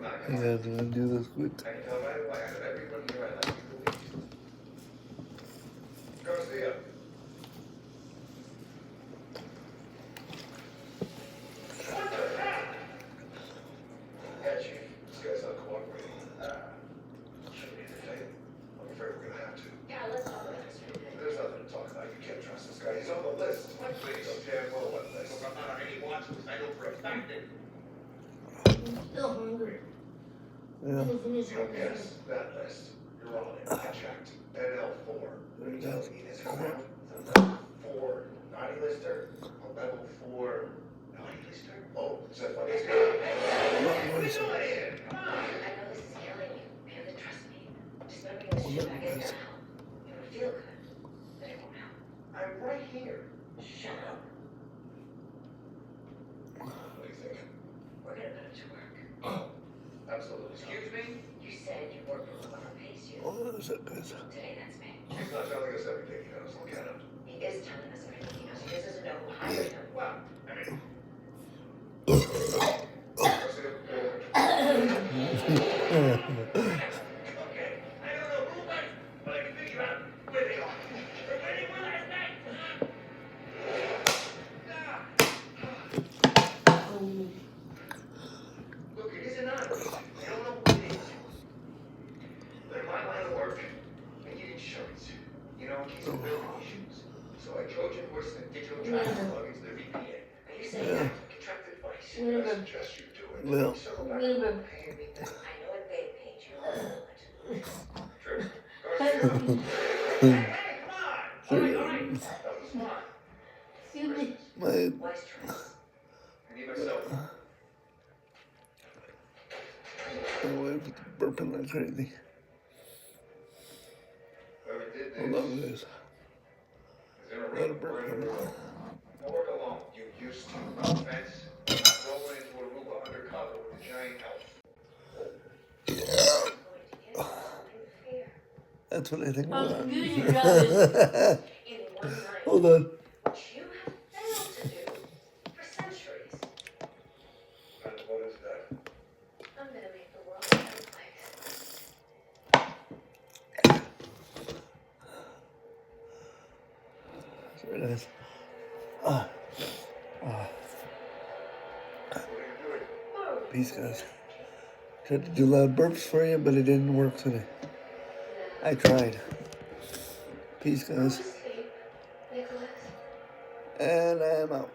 I gotta do this quick. I can tell right away out of everyone here I like you the least. Garcia. What the heck? Yeah, Chief. This guy's not cooperating. Shouldn't be anything. I'm afraid we're gonna have to. Yeah, let's talk about this. There's nothing to talk about. You can't trust this guy. He's on the list. What list? Okay, well, what list? I'm not on any watch list. I know for a fact that I'm still hungry. Yeah. Yes, that list. You're on it. I checked. NL4. There you go. Is it level 4 naughty lister? A level 4 naughty lister? Oh, is that funny? What are you doing here? Come on. I know this is killing you. You have to trust me. Just let me get this shit back in now. It would feel good, but it won't help. I'm right here. Shut up. What do you think? We're gonna put it to work. Absolutely. excuse me. You said you work for whoever pays you. Oh, that's it, guys. Today, that's me. He's not telling us everything he knows. Look at him. He is telling us everything he knows. He just doesn't know who hired him. Well, I mean. Okay. I don't know who went, but I can figure out where they are. Where they were last night. Look, it isn't honest. I don't know who it is. But in my line of work, I need insurance. You know, in case of building issues. So I Trojan horse and digital traffic plug into the VPN. And you say you have contract advice. I suggest you do it. Well. Circle back to paying me then. I know what they paid you. True. Garcia. Hey, come on! All right. That was smart. Excuse me. My, Wise choice. I need myself. my wife is burping like crazy. Whoever did Hold this on, guys. is in a Let room. her burp. Don't work alone. You used to. No offense. Not rolling into Aruba undercover with a giant elf. That's what I think Oh, about. you brothers. In one night. Hold on. Which you have failed to do for centuries. And what is that? I'm gonna make the world a better place. That's very nice. What are you doing? Peace, guys. Tried to do loud burps for you, but it didn't work today. I tried. Peace, guys. Sleep, Nicholas. And I'm out.